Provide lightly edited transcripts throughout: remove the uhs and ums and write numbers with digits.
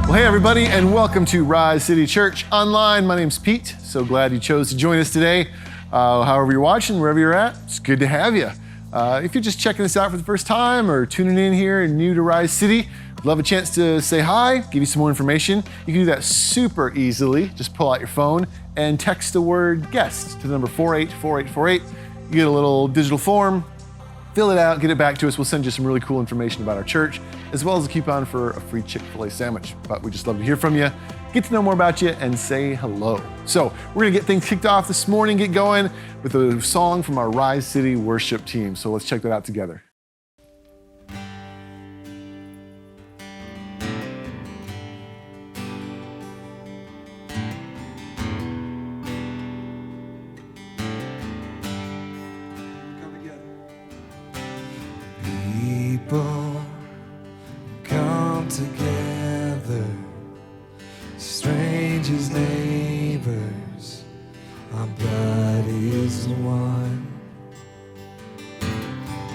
Well, hey everybody, and welcome to Rise City Church Online. My name's Pete. So glad you chose to join us today. However you're watching, wherever you're at, it's good to have you. If you're just checking us out for the first time or tuning in here and new to Rise City, we'd love a chance to say hi, give you some more information. You can do that super easily. Just pull out your phone and text the word guest to the number 484848. You get a little digital form. Fill it out, get it back to us. We'll send you some really cool information about our church, as well as a coupon for a free Chick-fil-A sandwich. But we just love to hear from you, get to know more about you, and say hello. So we're gonna get things kicked off this morning, get going with a song from our Rise City worship team. So let's check that out together. People come together, strangers, neighbors, our blood is one.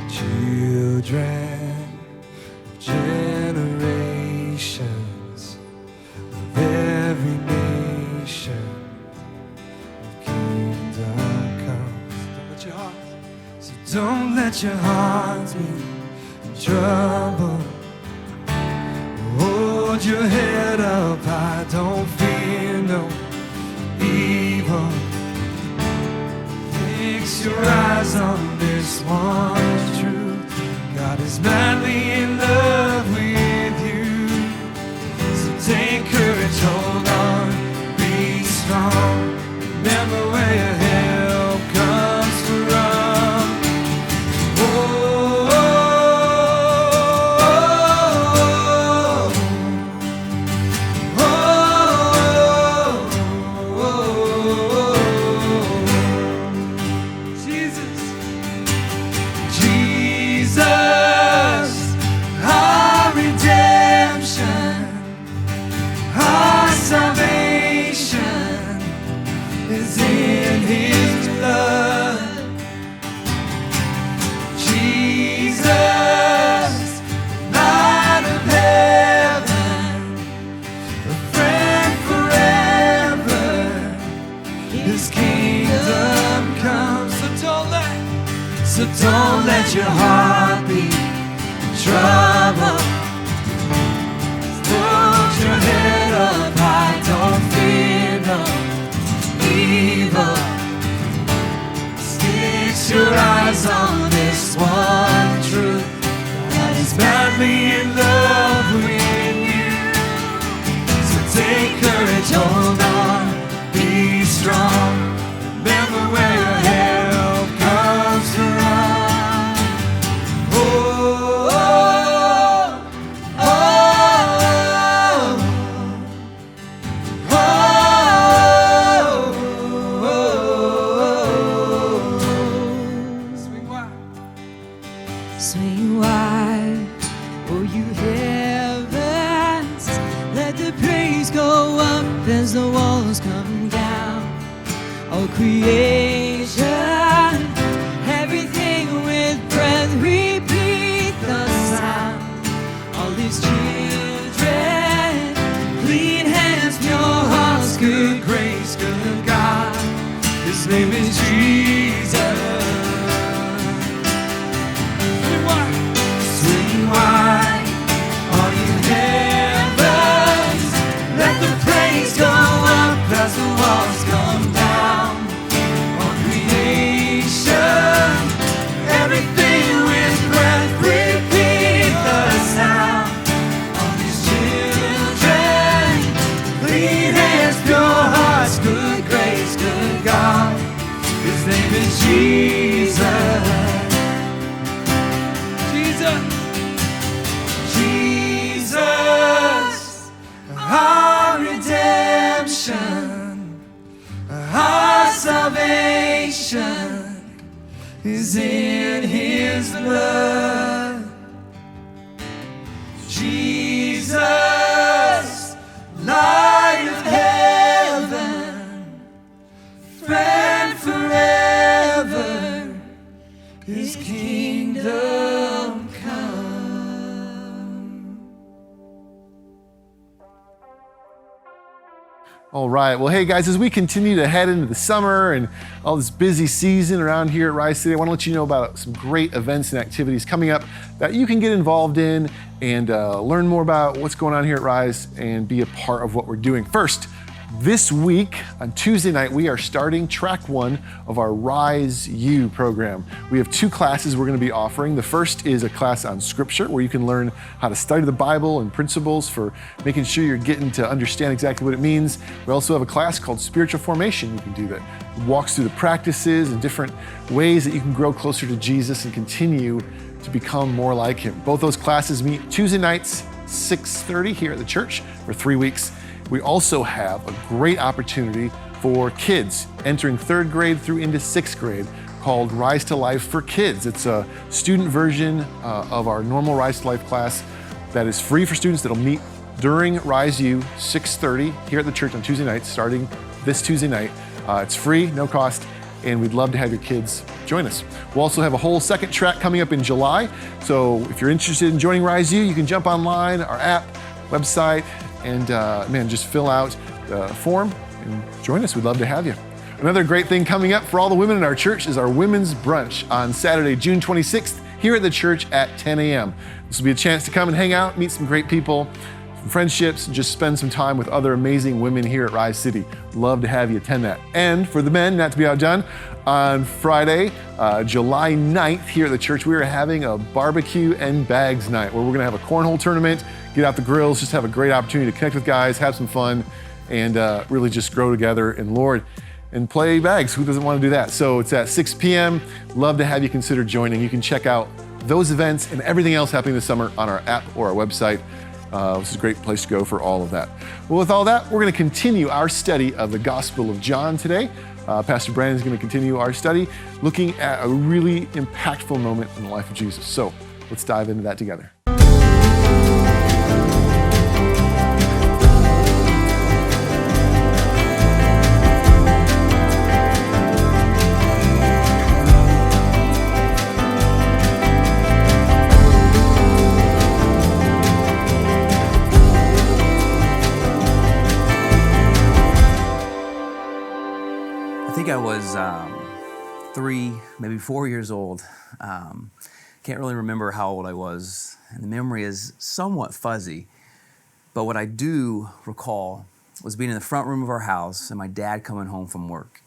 Children of generations, of every nation, of kingdom comes. Don't let your hearts be trouble. Hold your head up high, don't fear no evil. Fix your eyes on this one truth. God is madly in love with you. So take courage, hold on, be strong. Remember where your help comes from. So don't let your heart be in trouble. Hold your head up high, don't fear no evil. Fix your eyes on this one truth. God is madly in love with you. So take courage, hold on, be strong. Remember where your help comes from. Swing wide, oh you heavens, let the praise go up as the walls come down. Oh creation, everything with breath, repeat the sound. All these children, clean hands, pure hearts, good grace, good God. His name is Jesus. Swing wide, all you heavens, let the praise go up as the walls come down. On creation, everything with breath, repeat the sound. All these children, clean hands, pure hearts, good grace, good God. His name is Jesus. Jesus, our redemption, our salvation is in His blood. Jesus, light of heaven, friend forever, His kingdom come. All right. Well, hey guys, as we continue to head into the summer and all this busy season around here at Rise City, I want to let you know about some great events and activities coming up that you can get involved in and learn more about what's going on here at Rise and be a part of what we're doing. First, this week on Tuesday night, we are starting track 1 of our Rise U program. We have 2 classes we're going to be offering. The first is a class on scripture where you can learn how to study the Bible and principles for making sure you're getting to understand exactly what it means. We also have a class called spiritual formation you can do that walks through the practices and different ways that you can grow closer to Jesus and continue to become more like him. Both those classes meet Tuesday nights, 6:30 here at the church for 3 weeks. We also have a great opportunity for kids entering 3rd grade through into 6th grade called Rise to Life for Kids. It's a student version of our normal Rise to Life class that is free for students that'll meet during Rise U, 6:30 here at the church on Tuesday nights, starting this Tuesday night. It's free, no cost, and we'd love to have your kids join us. We'll also have a whole second track coming up in July. So if you're interested in joining Rise U, you can jump online, our app, website, and just fill out the form and join us. We'd love to have you. Another great thing coming up for all the women in our church is our women's brunch on Saturday, June 26th, here at the church at 10 a.m. This will be a chance to come and hang out, meet some great people, some friendships, and just spend some time with other amazing women here at Rise City. Love to have you attend that. And for the men, not to be outdone, on Friday, July 9th, here at the church, we are having a barbecue and bags night where we're gonna have a cornhole tournament, get out the grills, just have a great opportunity to connect with guys, have some fun, and really just grow together in Lord and play bags. Who doesn't want to do that? So it's at 6 p.m. Love to have you consider joining. You can check out those events and everything else happening this summer on our app or our website. This is a great place to go for all of that. Well, with all that, we're going to continue our study of the Gospel of John today. Pastor Brandon is going to continue our study looking at a really impactful moment in the life of Jesus. So let's dive into that together. I was 3, maybe 4 years old. Can't really remember how old I was, and the memory is somewhat fuzzy. But what I do recall was being in the front room of our house and my dad coming home from work.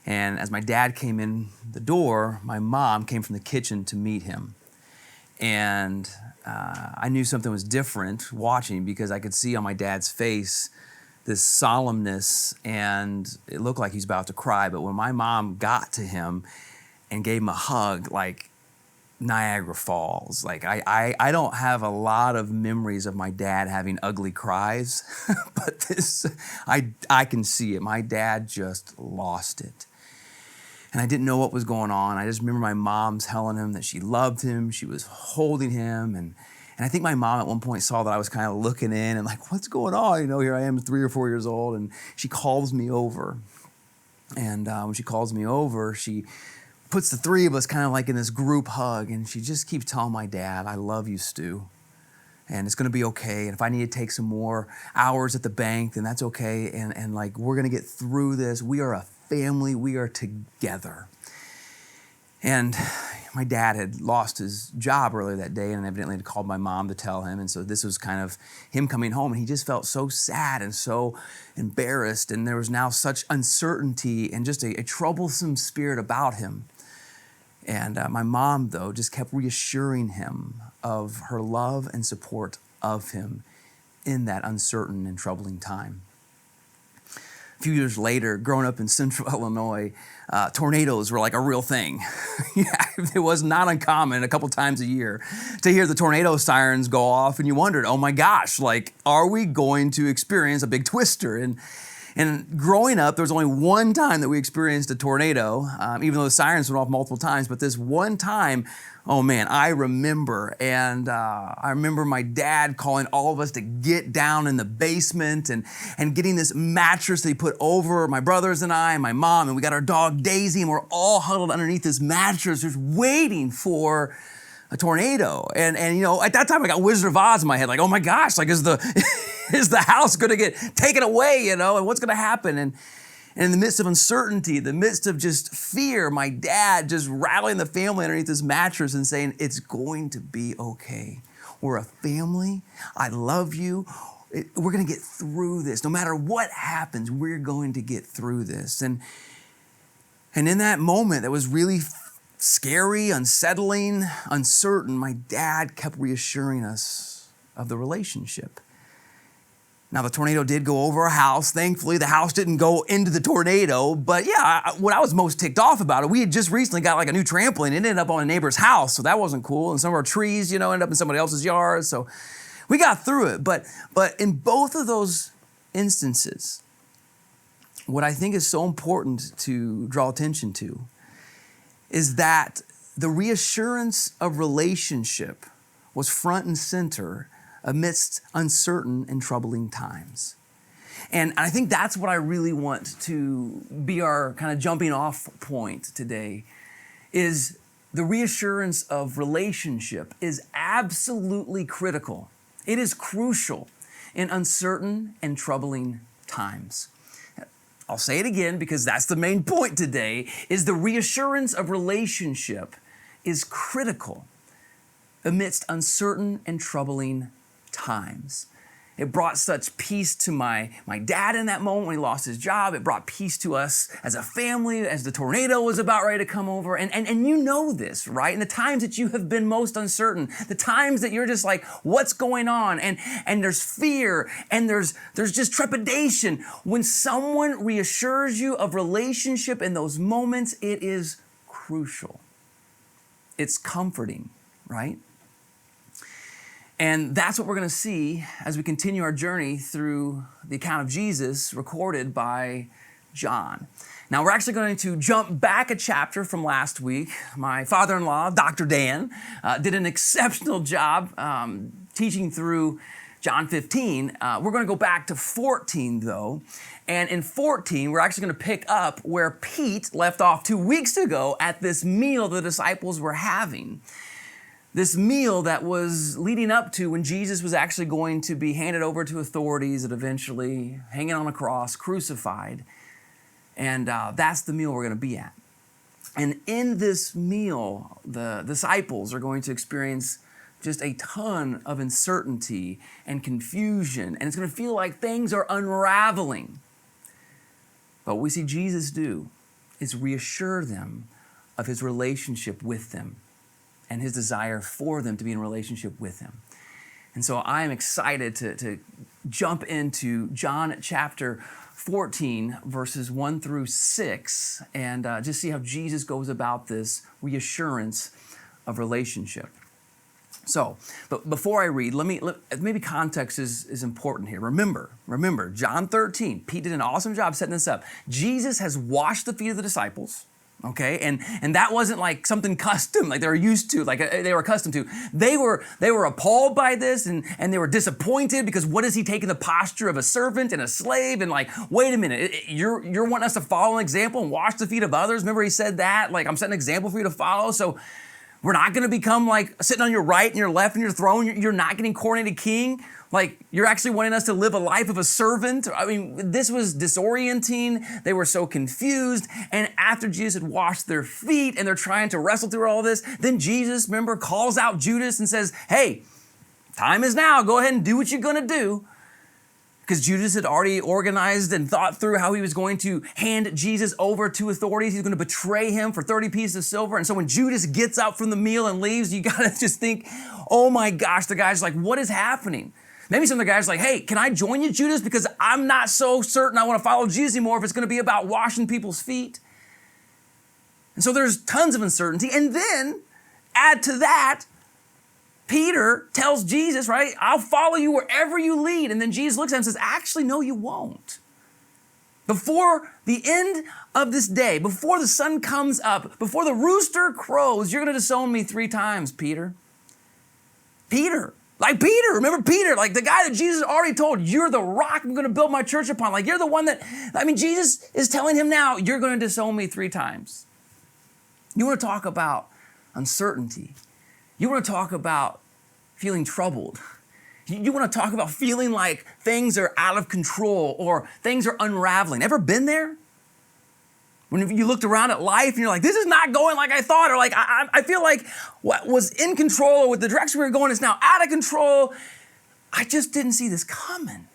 And as my dad came in the door, my mom came from the kitchen to meet him. And I knew something was different watching because I could see on my dad's face this solemnness, and it looked like he's about to cry. But when my mom got to him and gave him a hug, like Niagara Falls, like I don't have a lot of memories of my dad having ugly cries, but this, I can see it. My dad just lost it. And I didn't know what was going on. I just remember my mom telling him that she loved him, she was holding him, and I think my mom at one point saw that I was kind of looking in and like, what's going on? You know, here I am 3 or 4 years old, and she calls me over. And when she calls me over, she puts the 3 of us kind of like in this group hug, and she just keeps telling my dad, I love you, Stu, and it's gonna be okay. And if I need to take some more hours at the bank, then that's okay. And like, we're gonna get through this. We are a family, we are together. And my dad had lost his job earlier that day and evidently had called my mom to tell him. And so this was kind of him coming home, and he just felt so sad and so embarrassed. And there was now such uncertainty and just a troublesome spirit about him. And my mom, though, just kept reassuring him of her love and support of him in that uncertain and troubling time. A few years later, growing up in central Illinois, tornadoes were like a real thing. Yeah, it was not uncommon a couple times a year to hear the tornado sirens go off, and you wondered, oh my gosh, like, are we going to experience a big twister? And growing up, there was only one time that we experienced a tornado, even though the sirens went off multiple times. But this one time, oh man, I remember. And I remember my dad calling all of us to get down in the basement and getting this mattress that he put over my brothers and I and my mom. And we got our dog Daisy, and we're all huddled underneath this mattress just waiting for a tornado. And you know, at that time I got Wizard of Oz in my head, like, oh my gosh, like is the Is the house going to get taken away, and what's going to happen? And in the midst of uncertainty, the midst of just fear, my dad just rattling the family underneath his mattress and saying, it's going to be okay. We're a family. I love you. We're going to get through this. No matter what happens, we're going to get through this. And in that moment that was really scary, unsettling, uncertain, my dad kept reassuring us of the relationship. Now, the tornado did go over our house. Thankfully, the house didn't go into the tornado. But yeah, what I was most ticked off about it, we had just recently got like a new trampoline. It ended up on a neighbor's house, so that wasn't cool. And some of our trees, ended up in somebody else's yard. So we got through it. But in both of those instances, what I think is so important to draw attention to is that the reassurance of relationship was front and center amidst uncertain and troubling times. And I think that's what I really want to be our kind of jumping off point today, is the reassurance of relationship is absolutely critical. It is crucial in uncertain and troubling times. I'll say it again because that's the main point today, is the reassurance of relationship is critical amidst uncertain and troubling times. It brought such peace to my dad in that moment when he lost his job. It brought peace to us as a family as the tornado was about ready to come over. And you know this, right? In the times that you have been most uncertain, the times that you're just like, what's going on? And there's fear and there's just trepidation. When someone reassures you of relationship in those moments, it is crucial. It's comforting, right? And that's what we're going to see as we continue our journey through the account of Jesus recorded by John. Now, we're actually going to jump back a chapter from last week. My father-in-law, Dr. Dan, did an exceptional job teaching through John 15. We're going to go back to 14, though. And in 14, we're actually going to pick up where Pete left off 2 weeks ago at this meal the disciples were having. This meal that was leading up to when Jesus was actually going to be handed over to authorities and eventually hanging on a cross, crucified. And that's the meal we're going to be at. And in this meal, the disciples are going to experience just a ton of uncertainty and confusion. And it's going to feel like things are unraveling. But what we see Jesus do is reassure them of his relationship with them and his desire for them to be in relationship with him. And so I am excited to jump into John chapter 14, verses 1 through 6, and just see how Jesus goes about this reassurance of relationship. So, but before I read, maybe context is important here. Remember, John 13, Pete did an awesome job setting this up. Jesus has washed the feet of the disciples. Okay, and that wasn't like something custom, like they were used to, like they were accustomed to. They were appalled by this, and they were disappointed because what is he taking the posture of a servant and a slave? And like, wait a minute, you're wanting us to follow an example and wash the feet of others? Remember he said that, like I'm setting an example for you to follow. So we're not going to become like sitting on your right and your left and your throne. You're not getting coronated king. Like, you're actually wanting us to live a life of a servant. I mean, this was disorienting. They were so confused. And after Jesus had washed their feet and they're trying to wrestle through all this, then Jesus, remember, calls out Judas and says, hey, time is now. Go ahead and do what you're going to do. Because Judas had already organized and thought through how he was going to hand Jesus over to authorities. He's going to betray him for 30 pieces of silver. And so when Judas gets up from the meal and leaves, you got to just think, oh my gosh, the guy's like, what is happening? Maybe some of the guys are like, hey, can I join you, Judas? Because I'm not so certain I want to follow Jesus anymore if it's going to be about washing people's feet. And so there's tons of uncertainty. And then add to that, Peter tells Jesus, right, I'll follow you wherever you lead. And then Jesus looks at him and says, actually, no, you won't. Before the end of this day, before the sun comes up, before the rooster crows, you're going to disown me 3 times, Peter. Remember Peter, like the guy that Jesus already told, you're the rock I'm going to build my church upon. Like you're the one that, Jesus is telling him now, you're going to disown me 3 times. You want to talk about uncertainty. You want to talk about feeling troubled. You want to talk about feeling like things are out of control or things are unraveling. Ever been there? When you looked around at life and you're like, this is not going like I thought, or like, I feel like what was in control or with the direction we were going is now out of control. I just didn't see this coming.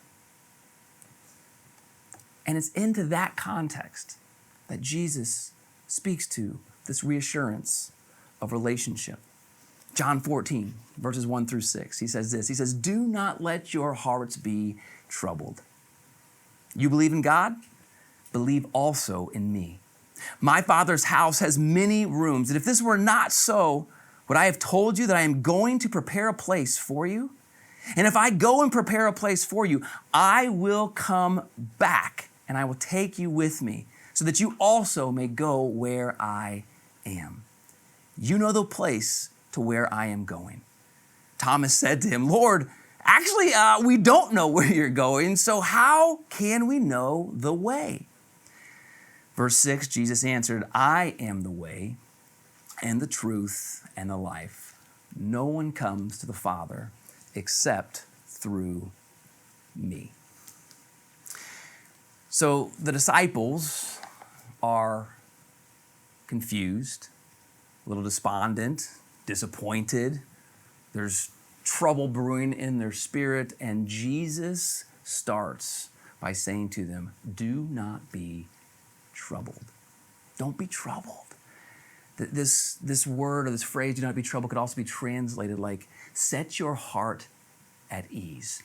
And it's into that context that Jesus speaks to this reassurance of relationship. John 14, verses 1 through 6, he says this. He says, do not let your hearts be troubled. You believe in God? Believe also in me. My Father's house has many rooms, and if this were not so, would I have told you that I am going to prepare a place for you? And if I go and prepare a place for you, I will come back, and I will take you with me, so that you also may go where I am. You know the place to where I am going. Thomas said to him, Lord, actually, we don't know where you're going, so how can we know the way? Verse 6, Jesus answered, I am the way and the truth and the life. No one comes to the Father except through me. So the disciples are confused, a little despondent, disappointed. There's trouble brewing in their spirit, and Jesus starts by saying to them, do not be troubled. Don't be troubled. This word or this phrase, do not be troubled, could also be translated like, set your heart at ease.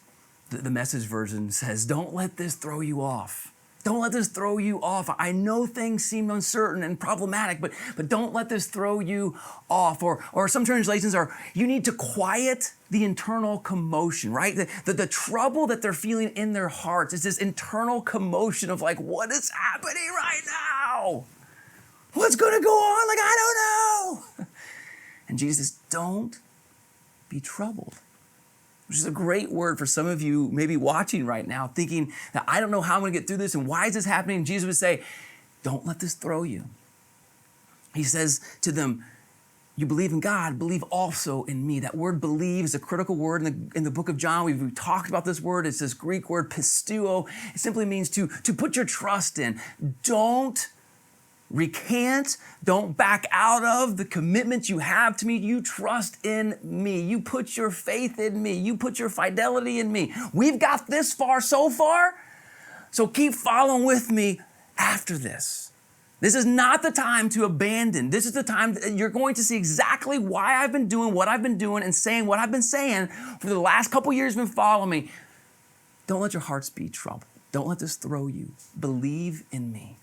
The Message version says, don't let this throw you off. Don't let this throw you off. I know things seem uncertain and problematic, but don't let this throw you off. Or some translations are, you need to quiet the internal commotion, right? The trouble that they're feeling in their hearts is this internal commotion of like, what is happening right now? What's going to go on? Like, I don't know. And Jesus says, don't be troubled. Which is a great word for some of you maybe watching right now, thinking that I don't know how I'm going to get through this and why is this happening? And Jesus would say, don't let this throw you. He says to them, you believe in God, believe also in me. That word believe is a critical word in the book of John. We've talked about this word. It's this Greek word pisteuo. It simply means to put your trust in. Don't recant, don't back out of the commitment you have to me. You trust in me. You put your faith in me. You put your fidelity in me. We've got this far so far, so keep following with me after this. This is not the time to abandon. This is the time that you're going to see exactly why I've been doing what I've been doing and saying what I've been saying for the last couple years. Been following me. Don't let your hearts be troubled. Don't let this throw you. Believe in me.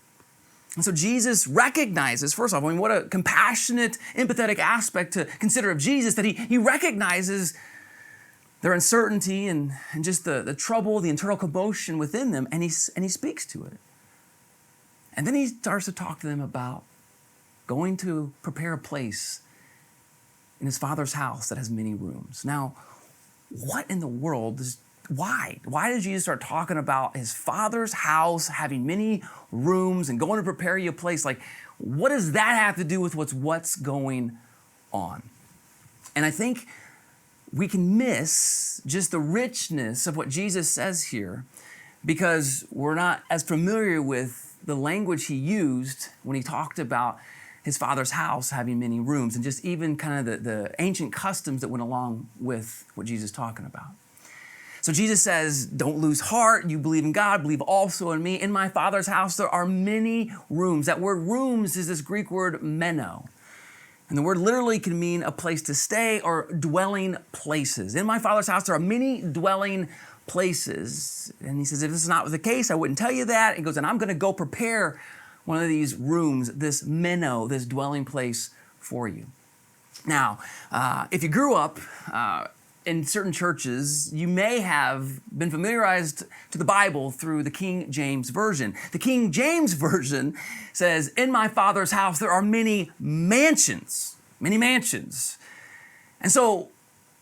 And so Jesus recognizes, first off, I mean, what a compassionate, empathetic aspect to consider of Jesus, that he recognizes their uncertainty and just the trouble, the internal commotion within them, and he speaks to it. And then he starts to talk to them about going to prepare a place in his Father's house that has many rooms. Now, what in the world why? Why did Jesus start talking about his Father's house having many rooms and going to prepare you a place? Like, what does that have to do with what's going on? And I think we can miss just the richness of what Jesus says here because we're not as familiar with the language he used when he talked about his Father's house having many rooms and just even kind of the ancient customs that went along with what Jesus is talking about. So Jesus says, don't lose heart. You believe in God, believe also in me. In my Father's house, there are many rooms. That word rooms is this Greek word meno. And the word literally can mean a place to stay or dwelling places. In my Father's house, there are many dwelling places. And he says, if this is not the case, I wouldn't tell you that. He goes, and I'm going to go prepare one of these rooms, this meno, this dwelling place for you. Now, if you grew up in certain churches, you may have been familiarized to the Bible through the King James Version. The King James Version says, in my Father's house, there are many mansions, many mansions. And so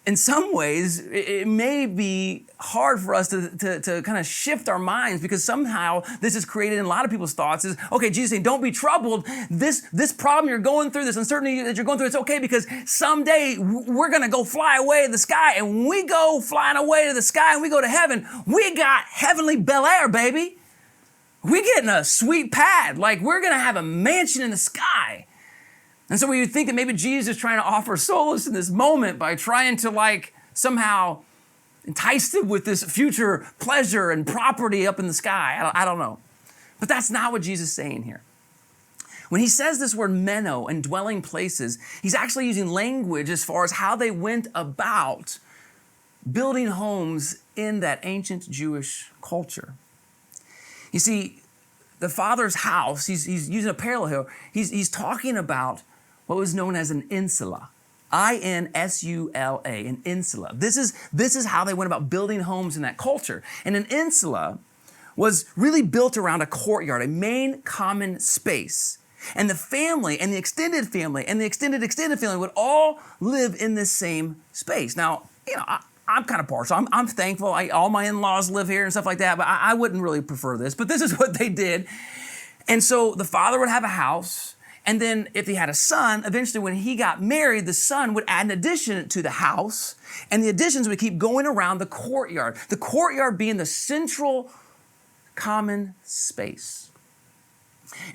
in some ways, it may be hard for us to kind of shift our minds, because somehow this is created in a lot of people's thoughts is, okay, Jesus saying, don't be troubled. This problem you're going through, this uncertainty that you're going through, it's okay, because someday we're going to go fly away to the sky. And when we go flying away to the sky and we go to heaven, we got heavenly Bel Air, baby. We're getting a sweet pad. Like, we're going to have a mansion in the sky. And so we would think that maybe Jesus is trying to offer solace in this moment by trying to like somehow entice them with this future pleasure and property up in the sky. I don't know. But that's not what Jesus is saying here. When he says this word meno and dwelling places, he's actually using language as far as how they went about building homes in that ancient Jewish culture. You see, the Father's house, he's using a parallel here. He's talking about what was known as an insula, I-N-S-U-L-A, an insula. This is how they went about building homes in that culture. And an insula was really built around a courtyard, a main common space. And the family and the extended family and the extended family would all live in this same space. Now, you know, I'm kind of partial. I'm thankful. All my in-laws live here and stuff like that, but I wouldn't really prefer this. But this is what they did. And so the father would have a house. And then if he had a son, eventually when he got married, the son would add an addition to the house. And the additions would keep going around the courtyard being the central common space.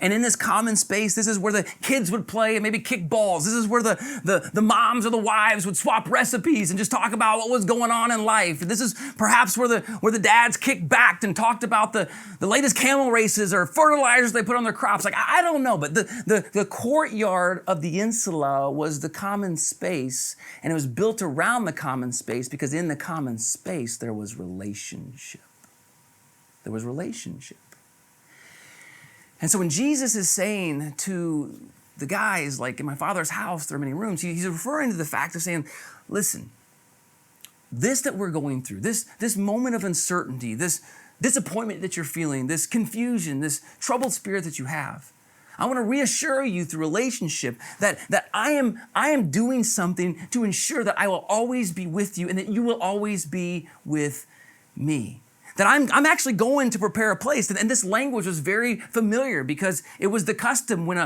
And in this common space, this is where the kids would play and maybe kick balls. This is where the moms or the wives would swap recipes and just talk about what was going on in life. This is perhaps where the dads kicked back and talked about the latest camel races or fertilizers they put on their crops. Like, I don't know, but the courtyard of the insula was the common space, and it was built around the common space because in the common space there was relationship. There was relationship. And so when Jesus is saying to the guys, like, in my Father's house, there are many rooms, he's referring to the fact of saying, listen, this that we're going through, this moment of uncertainty, this disappointment that you're feeling, this confusion, this troubled spirit that you have, I want to reassure you through relationship that I am doing something to ensure that I will always be with you and that you will always be with me. That I'm actually going to prepare a place. And this language was very familiar because it was the custom when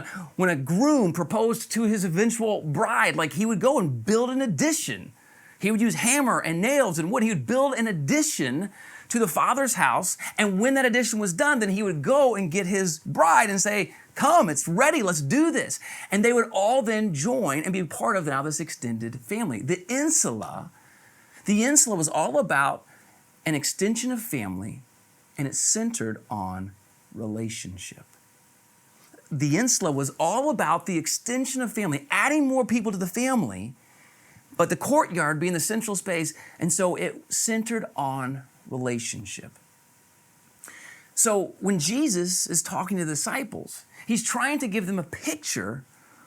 a groom proposed to his eventual bride, like he would go and build an addition. He would use hammer and nails and wood. He would build an addition to the father's house. And when that addition was done, then he would go and get his bride and say, come, it's ready, let's do this. And they would all then join and be part of now this extended family. The insula was all about an extension of family, and it's centered on relationship. The insula was all about the extension of family, adding more people to the family, but the courtyard being the central space, and so it centered on relationship. So when Jesus is talking to the disciples, he's trying to give them a picture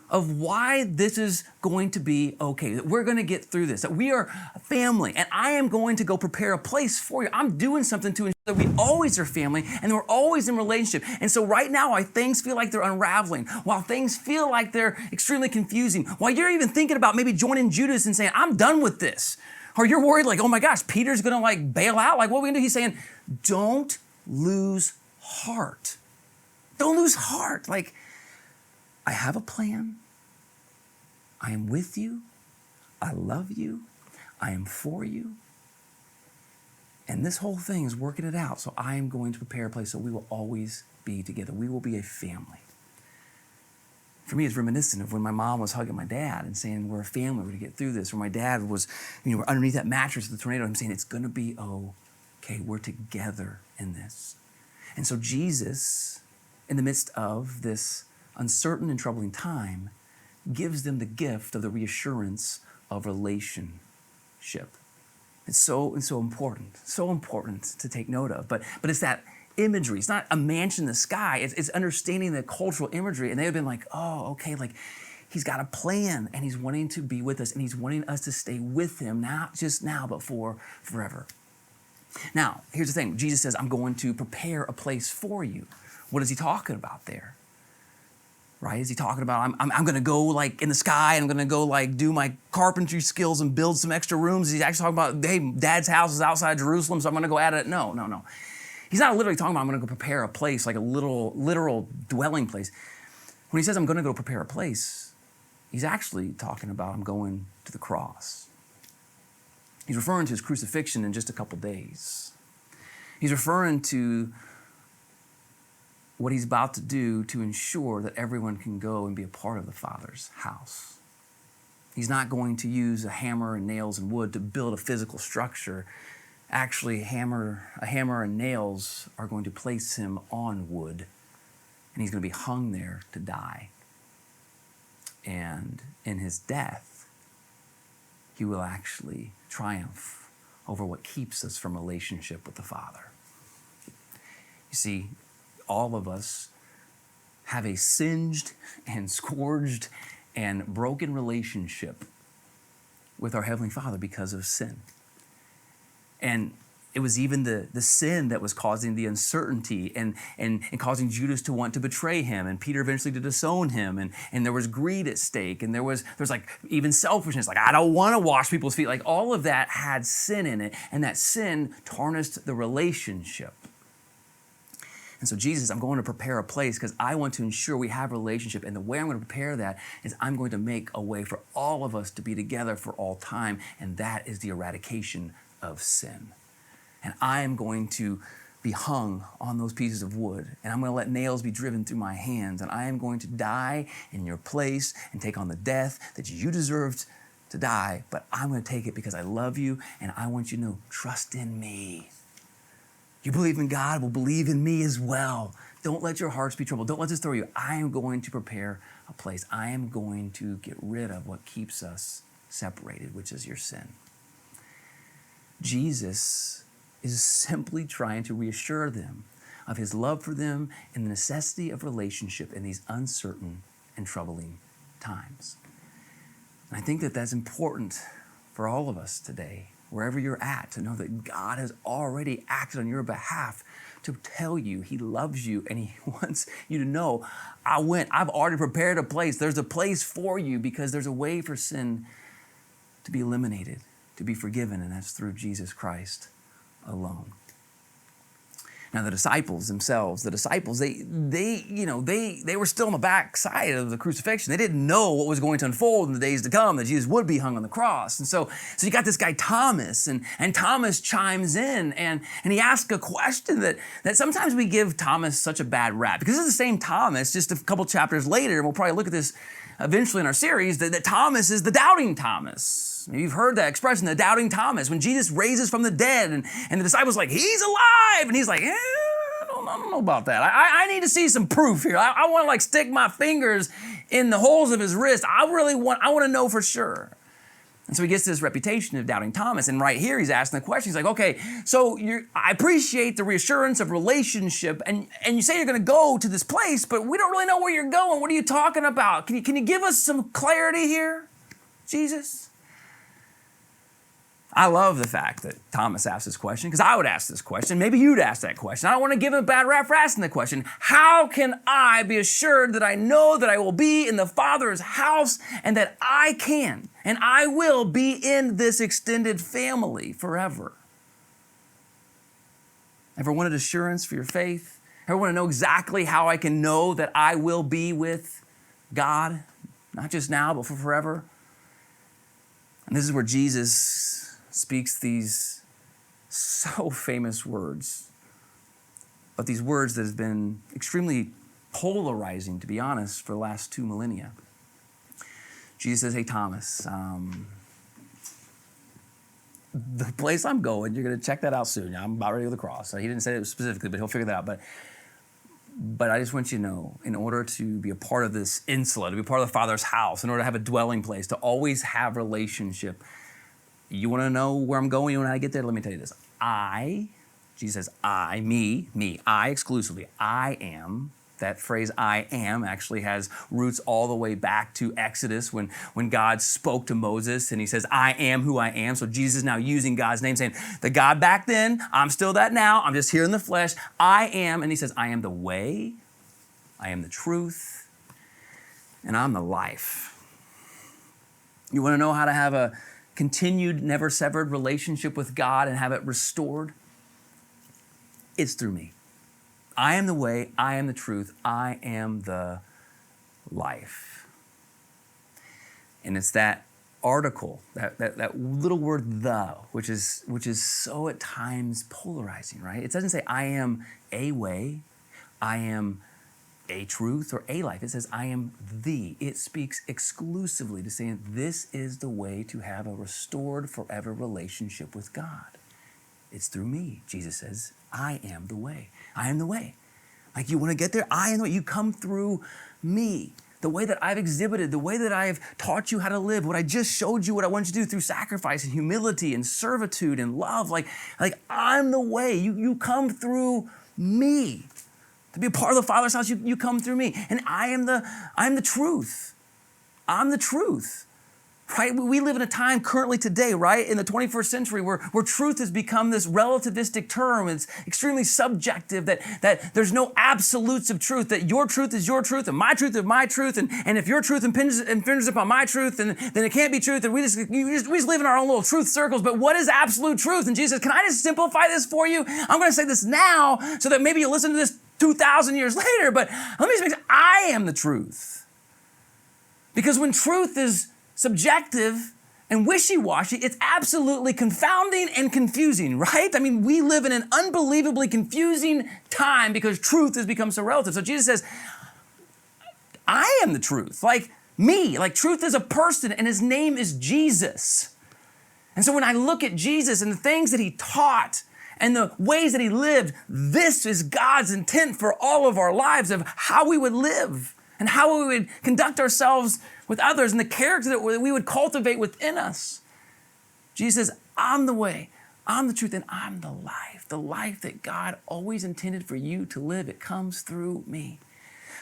of why this is going to be okay, that we're going to get through this, that we are a family, and I am going to go prepare a place for you. I'm doing something to ensure that we always are family and we're always in relationship. And so right now, while things feel like they're unraveling, while things feel like they're extremely confusing, while you're even thinking about maybe joining Judas and saying, I'm done with this, or you're worried like, oh my gosh, Peter's going to like bail out, like what are we going to do? He's saying, don't lose heart. Don't lose heart. Like, I have a plan. I am with you. I love you. I am for you. And this whole thing is working it out. So I am going to prepare a place so we will always be together. We will be a family. For me, it's reminiscent of when my mom was hugging my dad and saying, we're a family, we're going to get through this. Or my dad was, underneath that mattress of the tornado, I'm saying, it's going to be okay. We're together in this. And so Jesus, in the midst of this uncertain and troubling time, gives them the gift of the reassurance of relationship. It's so important to take note of. But it's that imagery. It's not a mansion in the sky. It's understanding the cultural imagery. And they have been like, oh, okay, like he's got a plan and he's wanting to be with us and he's wanting us to stay with him, not just now, but for forever. Now, here's the thing. Jesus says, I'm going to prepare a place for you. What is he talking about there? right? Is he talking about, I'm going to go like in the sky, and I'm going to go like do my carpentry skills and build some extra rooms? He's actually talking about, hey, Dad's house is outside Jerusalem, so I'm going to go at it. No. He's not literally talking about, I'm going to go prepare a place, like a literal dwelling place. When he says, I'm going to go prepare a place, he's actually talking about, I'm going to the cross. He's referring to his crucifixion in just a couple days. He's referring to what he's about to do to ensure that everyone can go and be a part of the Father's house. He's not going to use a hammer and nails and wood to build a physical structure. Actually, a hammer and nails are going to place him on wood, and he's going to be hung there to die. And in his death, he will actually triumph over what keeps us from relationship with the Father. You see, all of us have a singed and scourged and broken relationship with our Heavenly Father because of sin. And it was even the sin that was causing the uncertainty and causing Judas to want to betray him, and Peter eventually to disown him, and there was greed at stake, and there's like even selfishness, like I don't want to wash people's feet. Like all of that had sin in it, and that sin tarnished the relationship. And so Jesus, I'm going to prepare a place because I want to ensure we have a relationship. And the way I'm going to prepare that is I'm going to make a way for all of us to be together for all time. And that is the eradication of sin. And I am going to be hung on those pieces of wood. And I'm going to let nails be driven through my hands. And I am going to die in your place and take on the death that you deserved to die. But I'm going to take it because I love you. And I want you to know, trust in me. You believe in God, will believe in me as well. Don't let your hearts be troubled. Don't let this throw you. I am going to prepare a place. I am going to get rid of what keeps us separated, which is your sin. Jesus is simply trying to reassure them of his love for them and the necessity of relationship in these uncertain and troubling times. And I think that that's important for all of us today, wherever you're at, to know that God has already acted on your behalf to tell you he loves you and he wants you to know, I've already prepared a place. There's a place for you because there's a way for sin to be eliminated, to be forgiven, and that's through Jesus Christ alone. Now the disciples themselves, they were still on the back side of the crucifixion. They didn't know what was going to unfold in the days to come, that Jesus would be hung on the cross. And so you got this guy Thomas, and Thomas chimes in and he asks a question that sometimes we give Thomas such a bad rap, because it's the same Thomas just a couple chapters later, and we'll probably look at this eventually in our series, that Thomas is the doubting Thomas. Maybe you've heard that expression, the doubting Thomas, when Jesus raises from the dead and the disciples are like, he's alive. And he's like, I don't know about that. I need to see some proof here. I want to like stick my fingers in the holes of his wrist. I want to know for sure. And so he gets this reputation of doubting Thomas. And right here, he's asking the question. He's like, okay, so I appreciate the reassurance of relationship. And you say you're going to go to this place, but we don't really know where you're going. What are you talking about? Can you give us some clarity here, Jesus? I love the fact that Thomas asked this question, because I would ask this question. Maybe you'd ask that question. I don't want to give him a bad rap for asking the question. How can I be assured that I know that I will be in the Father's house and that I can and I will be in this extended family forever? Ever wanted assurance for your faith? Ever want to know exactly how I can know that I will be with God, not just now, but for forever? And this is where Jesus speaks these so famous words, but these words that have been extremely polarizing, to be honest, for the last 2 millennia. Jesus says, hey, Thomas, the place I'm going, you're going to check that out soon. I'm about ready to go to the cross. So he didn't say it specifically, but he'll figure that out. But I just want you to know, in order to be a part of this insula, to be part of the Father's house, in order to have a dwelling place, to always have relationship, you want to know where I'm going? You want to know how to get there? Let me tell you this. Jesus says, I exclusively, I am. That phrase, I am, actually has roots all the way back to Exodus when God spoke to Moses and he says, I am who I am. So Jesus is now using God's name, saying, the God back then, I'm still that now. I'm just here in the flesh. I am. And he says, I am the way. I am the truth. and I'm the life. You want to know how to have a continued, never severed relationship with God and have it restored? It's through me. I am the way, I am the truth, I am the life. And it's that article, that little word "the," which is so at times polarizing, right? It doesn't say I am a way, I am a truth, or a life. It says I am the. It speaks exclusively to saying this is the way to have a restored forever relationship with God. It's through me. Jesus says, I am the way. I am the way. Like, you want to get there? I am the way. You come through me. The way that I've exhibited, the way that I've taught you how to live, what I just showed you what I want you to do through sacrifice and humility and servitude and love. Like I'm the way. You come through me. To be a part of the Father's house, you come through me. And I'm the truth. I'm the truth. Right? We live in a time currently today, right, in the 21st century where truth has become this relativistic term. It's extremely subjective, that there's no absolutes of truth, that your truth is your truth and my truth is my truth. And if your truth impinges upon my truth, then it can't be truth. And we just live in our own little truth circles. But what is absolute truth? And Jesus says, can I just simplify this for you? I'm going to say this now so that maybe you'll listen to this 2,000 years later. But let me just make I am the truth. Because when truth is subjective and wishy-washy, it's absolutely confounding and confusing, right? I mean, we live in an unbelievably confusing time because truth has become so relative. So Jesus says, I am the truth, like me, like truth is a person and his name is Jesus. And so when I look at Jesus and the things that he taught and the ways that he lived, this is God's intent for all of our lives of how we would live and how we would conduct ourselves with others and the character that we would cultivate within us. Jesus says, I'm the way, I'm the truth, and I'm the life that God always intended for you to live. It comes through me.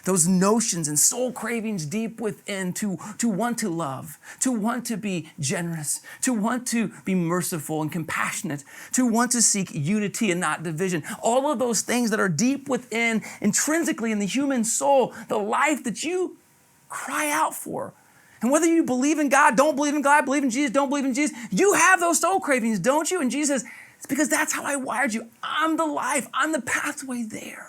Those notions and soul cravings deep within to want to love, to want to be generous, to want to be merciful and compassionate, to want to seek unity and not division. All of those things that are deep within, intrinsically in the human soul, the life that you cry out for. And whether you believe in God, don't believe in God, believe in Jesus, don't believe in Jesus, you have those soul cravings, don't you? And Jesus says, it's because that's how I wired you. I'm the life. I'm the pathway there.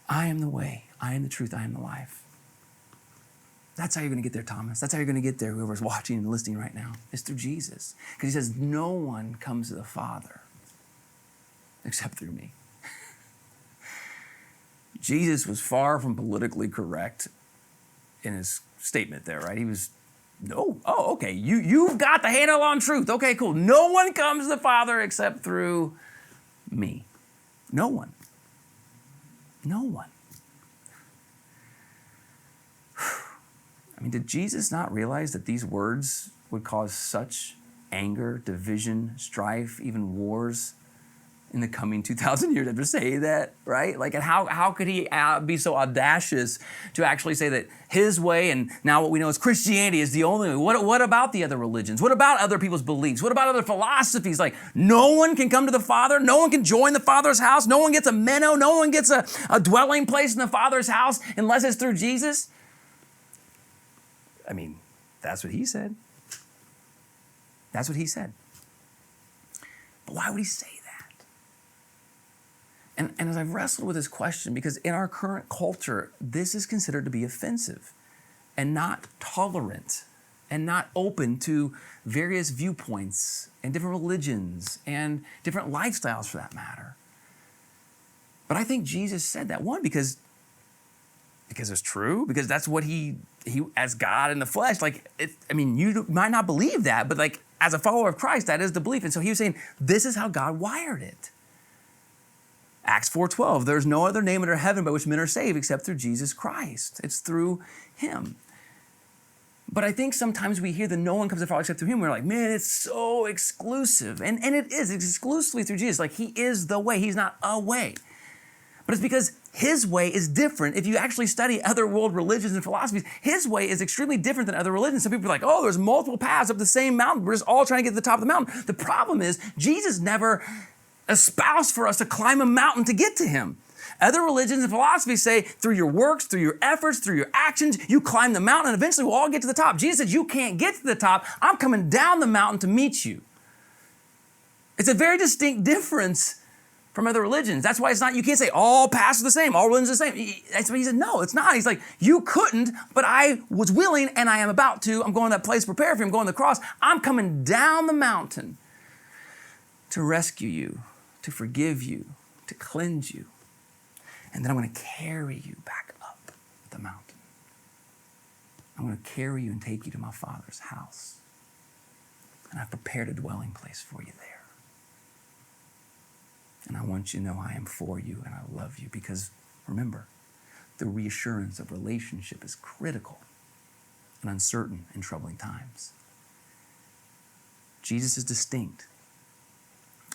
I am the way. I am the truth. I am the life. That's how you're going to get there, Thomas. That's how you're going to get there, whoever's watching and listening right now. It's through Jesus. Because he says, no one comes to the Father except through me. Jesus was far from politically correct in his statement there, right? He was, no, oh, okay, you've got the handle on truth. Okay, cool. No one comes to the Father except through me. No one. No one. I mean, did Jesus not realize that these words would cause such anger, division, strife, even wars in the coming 2,000 years after saying that, right? Like, and how could he be so audacious to actually say that his way, and now what we know as Christianity, is the only way? What about the other religions? What about other people's beliefs? What about other philosophies? Like, no one can come to the Father. No one can join the Father's house. No one gets a minnow. No one gets a dwelling place in the Father's house unless it's through Jesus. I mean, that's what he said. That's what he said. But why would he say that? And as I've wrestled with this question, because in our current culture, this is considered to be offensive and not tolerant and not open to various viewpoints and different religions and different lifestyles for that matter. But I think Jesus said that, one, because it's true, because that's what he as God in the flesh, you might not believe that, but like as a follower of Christ, that is the belief. And so he was saying, this is how God wired it. Acts 4:12, there's no other name under heaven by which men are saved except through Jesus Christ. It's through him. But I think sometimes we hear that no one comes to the Father except through him. We're like, man, it's so exclusive. And it is. It's exclusively through Jesus. Like, he is the way. He's not a way. But it's because his way is different. If you actually study other world religions and philosophies, his way is extremely different than other religions. Some people are like, oh, there's multiple paths up the same mountain. We're just all trying to get to the top of the mountain. The problem is Jesus never espoused for us to climb a mountain to get to him. Other religions and philosophies say through your works, through your efforts, through your actions, you climb the mountain and eventually we'll all get to the top. Jesus said, you can't get to the top. I'm coming down the mountain to meet you. It's a very distinct difference from other religions. That's why it's not, you can't say all paths are the same, all religions are the same. That's why he said, no, it's not. He's like, you couldn't, but I was willing and I am about to. I'm going to that place, prepare for you. I'm going to the cross. I'm coming down the mountain to rescue you, to forgive you, to cleanse you. And then I'm going to carry you back up the mountain. I'm going to carry you and take you to my Father's house. And I've prepared a dwelling place for you there. And I want you to know I am for you and I love you because, remember, the reassurance of relationship is critical and uncertain in troubling times. Jesus is distinct.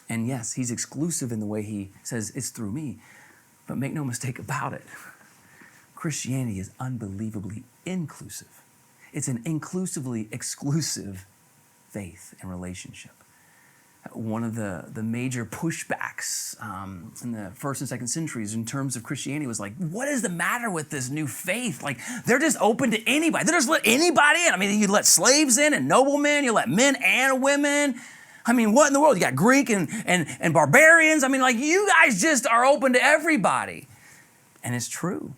And yes, he's exclusive in the way he says it's through me. But make no mistake about it, Christianity is unbelievably inclusive. It's an inclusively exclusive faith and relationship. One of the major pushbacks in the first and second centuries in terms of Christianity was like, what is the matter with this new faith? Like, they're just open to anybody. They just let anybody in. I mean, you let slaves in and noblemen, you let men and women. I mean, what in the world? You got Greek and barbarians. I mean, like, you guys just are open to everybody. And it's true.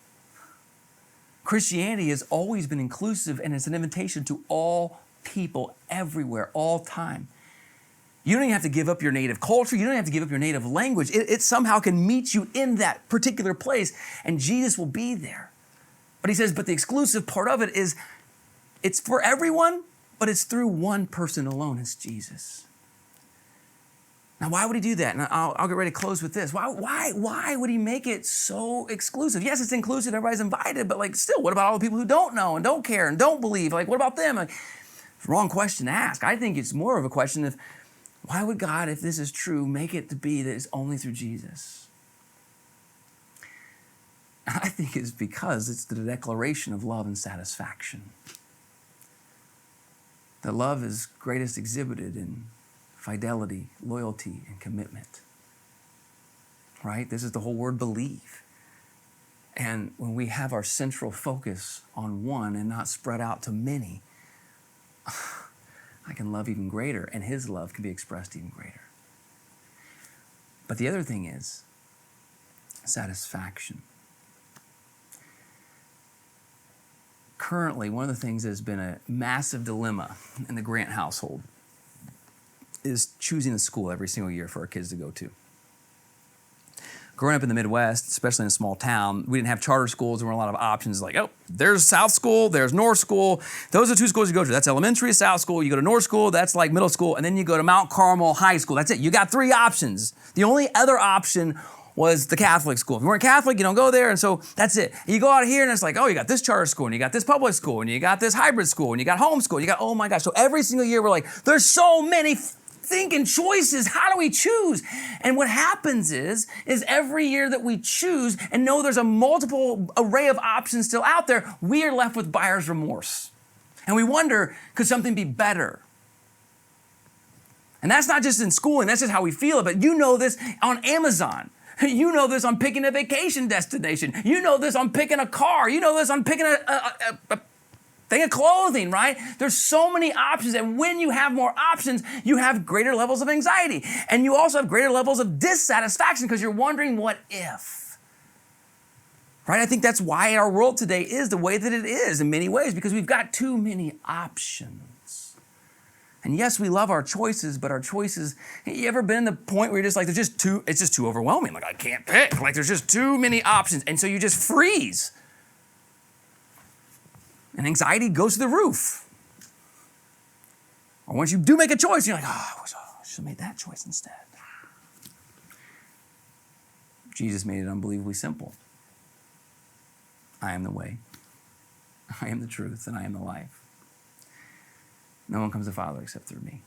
Christianity has always been inclusive, and it's an invitation to all people everywhere, all time. You don't even have to give up your native culture. You don't have to give up your native language. It somehow can meet you in that particular place, and Jesus will be there. But he says, but the exclusive part of it is it's for everyone, but it's through one person alone. It's Jesus. Now, why would he do that? And I'll get ready to close with this. Why would he make it so exclusive? Yes, it's inclusive. Everybody's invited, but like, still, what about all the people who don't know and don't care and don't believe? Like, what about them? Like, it's the wrong question to ask. I think it's more of a question of, why would God, if this is true, make it to be that it's only through Jesus? I think it's because it's the declaration of love and satisfaction. That love is greatest exhibited in fidelity, loyalty, and commitment. Right? This is the whole word believe. And when we have our central focus on one and not spread out to many, I can love even greater, and his love can be expressed even greater. But the other thing is satisfaction. Currently, one of the things that has been a massive dilemma in the Grant household is choosing a school every single year for our kids to go to. Growing up in the Midwest, especially in a small town, we didn't have charter schools. There weren't a lot of options like, oh, there's South School, there's North School. Those are two schools you go to. That's elementary, South School. You go to North School, that's like middle school. And then you go to Mount Carmel High School. That's it. You got three options. The only other option was the Catholic school. If you weren't Catholic, you don't go there. And so that's it. And you go out here and it's like, oh, you got this charter school and you got this public school and you got this hybrid school and you got homeschool. And you got, oh my gosh. So every single year we're like, there's so many thinking choices. How do we choose? And what happens is every year that we choose and know there's a multiple array of options still out there, we are left with buyer's remorse. And we wonder, could something be better? And that's not just in schooling, that's just how we feel it. But you know this on Amazon. You know this on picking a vacation destination. You know this on picking a car. You know this on picking a thing of clothing, right? There's so many options, and when you have more options, you have greater levels of anxiety. And you also have greater levels of dissatisfaction because you're wondering what if. Right? I think that's why our world today is the way that it is in many ways, because we've got too many options. And yes, we love our choices, but our choices, you ever been in the point where you're just like, it's just too overwhelming. Like, I can't pick. Like, there's just too many options. And so you just freeze. And anxiety goes to the roof. Or once you do make a choice, you're like, oh, I should have made that choice instead. Jesus made it unbelievably simple. I am the way, I am the truth, and I am the life. No one comes to the Father except through me.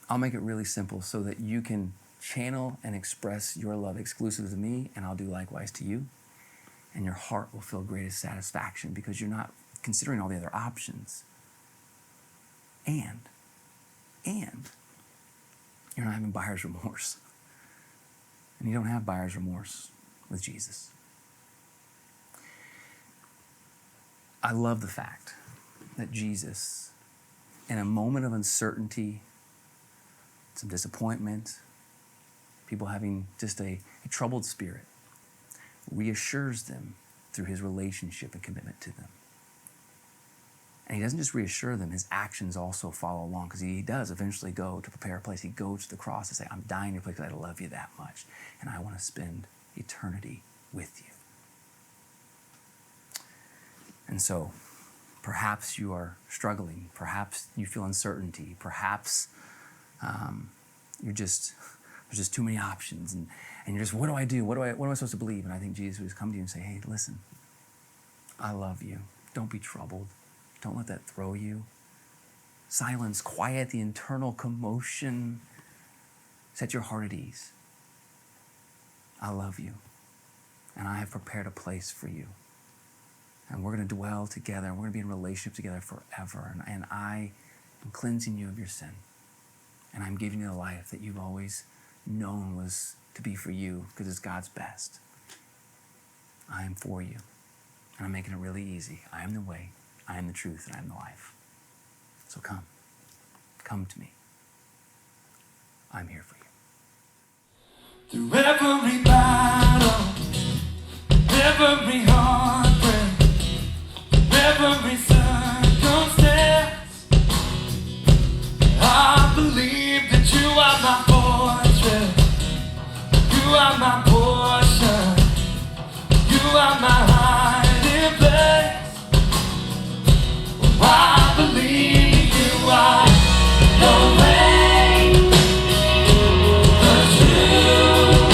I'll make it really simple so that you can channel and express your love exclusive to me, and I'll do likewise to you. And your heart will feel greatest satisfaction because you're not considering all the other options. And you're not having buyer's remorse. And you don't have buyer's remorse with Jesus. I love the fact that Jesus, in a moment of uncertainty, some disappointment, people having just a troubled spirit, reassures them through his relationship and commitment to them. And he doesn't just reassure them, his actions also follow along, because he does eventually go to prepare a place. He goes to the cross to say, I'm dying in your place because I love you that much, and I want to spend eternity with you. And so, perhaps you are struggling. Perhaps you feel uncertainty. Perhaps there's just too many options, and you're just, what do I do? What am I supposed to believe? And I think Jesus would come to you and say, hey, listen, I love you. Don't be troubled. Don't let that throw you. Silence, quiet the internal commotion. Set your heart at ease. I love you, and I have prepared a place for you. And we're going to dwell together, and we're going to be in relationship together forever. And I am cleansing you of your sin. And I'm giving you the life that you've always known was to be for you, because it's God's best. I am for you. And I'm making it really easy. I am the way, I am the truth, and I am the life. So come. Come to me. I'm here for you. Through every battle, every heartbreak, every circumstance, I believe that you are my fortress, you are my portion, you are my hiding place. I believe you are the way, the truth,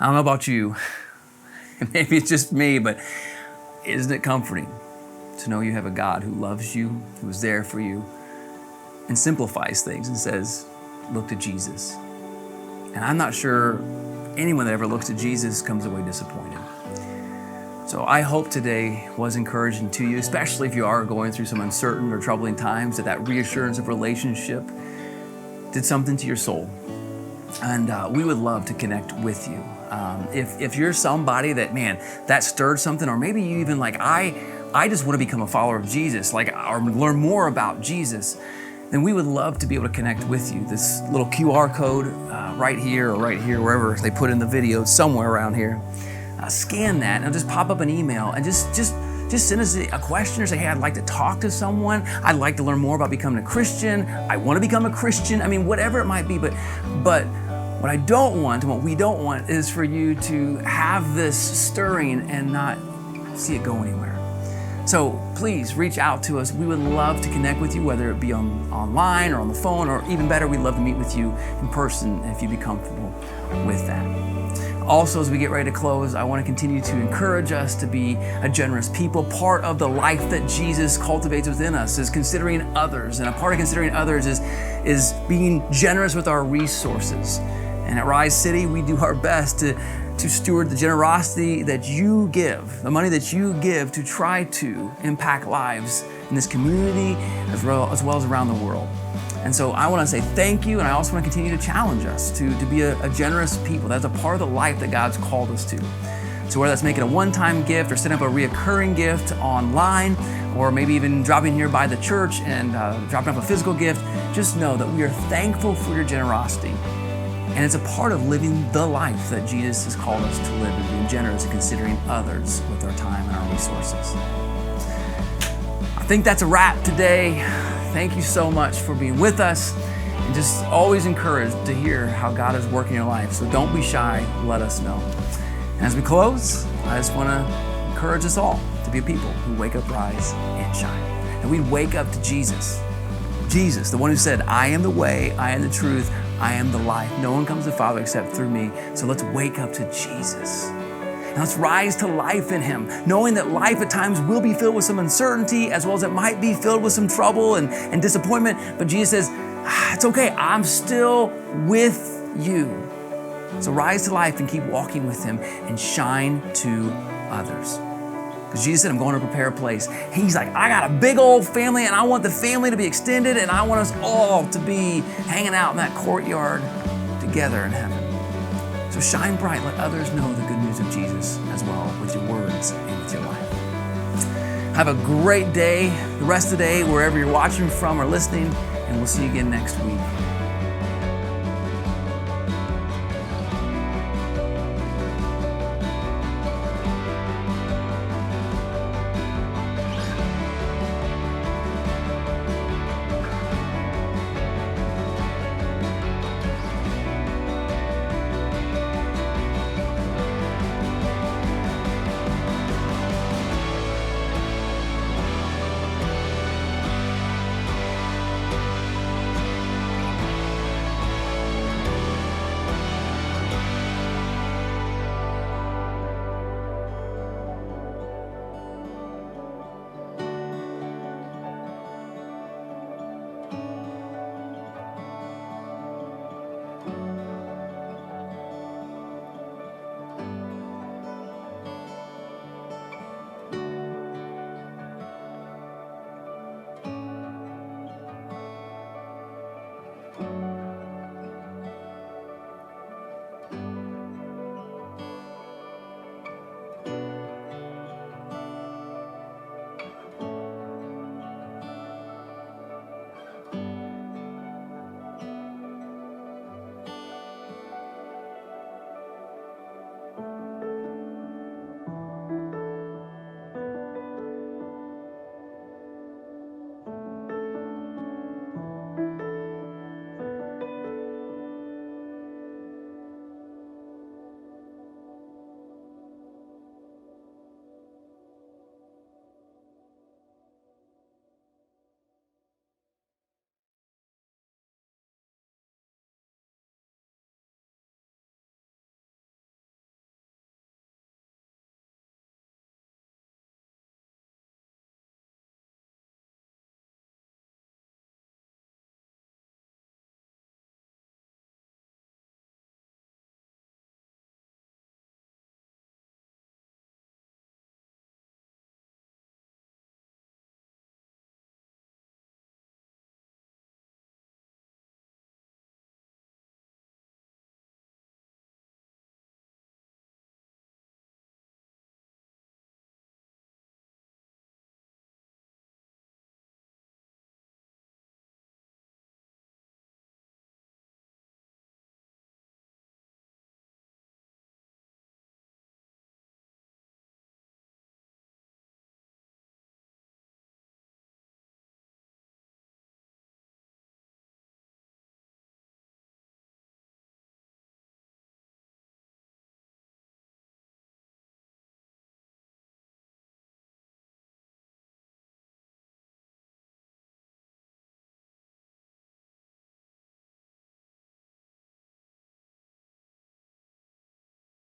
I don't know about you, maybe it's just me, but isn't it comforting to know you have a God who loves you, who is there for you, and simplifies things and says, look to Jesus. And I'm not sure anyone that ever looks to Jesus comes away disappointed. So I hope today was encouraging to you, especially if you are going through some uncertain or troubling times, that reassurance of relationship did something to your soul. And we would love to connect with you. If you're somebody that, man, that stirred something, or maybe you even like, I just want to become a follower of Jesus, like, or learn more about Jesus, then we would love to be able to connect with you. This little QR code right here, wherever they put in the video, somewhere around here. Scan that and it'll just pop up an email, and just send us a question or say, hey, I'd like to talk to someone. I'd like to learn more about becoming a Christian. I want to become a Christian. I mean, whatever it might be. But what I don't want and what we don't want is for you to have this stirring and not see it go anywhere. So please reach out to us. We would love to connect with you, whether it be online or on the phone, or even better, we'd love to meet with you in person if you'd be comfortable with that. Also, as we get ready to close, I want to continue to encourage us to be a generous people. Part of the life that Jesus cultivates within us is considering others. And a part of considering others is being generous with our resources. And at Rise City, we do our best to steward the generosity that you give, the money that you give, to try to impact lives in this community as well as around the world. And so I want to say thank you, and I also want to continue to challenge us to be a generous people. That's a part of the life that God's called us to. So whether that's making a one-time gift or setting up a reoccurring gift online, or maybe even dropping here by the church and dropping off a physical gift, just know that we are thankful for your generosity. And it's a part of living the life that Jesus has called us to live, and being generous and considering others with our time and our resources. I think that's a wrap today. Thank you so much for being with us, and just always encouraged to hear how God is working in your life. So don't be shy, let us know. And as we close, I just want to encourage us all to be a people who wake up, rise, and shine. And we wake up to Jesus. Jesus, the one who said, I am the way, I am the truth, I am the life. No one comes to the Father except through me. So let's wake up to Jesus. And let's rise to life in Him, knowing that life at times will be filled with some uncertainty, as well as it might be filled with some trouble and disappointment. But Jesus says, it's okay, I'm still with you. So rise to life and keep walking with Him and shine to others. Because Jesus said, I'm going to prepare a place. He's like, I got a big old family, and I want the family to be extended, and I want us all to be hanging out in that courtyard together in heaven. So shine bright, let others know the good news of Jesus as well, with your words and with your life. Have a great day, the rest of the day, wherever you're watching from or listening, and we'll see you again next week.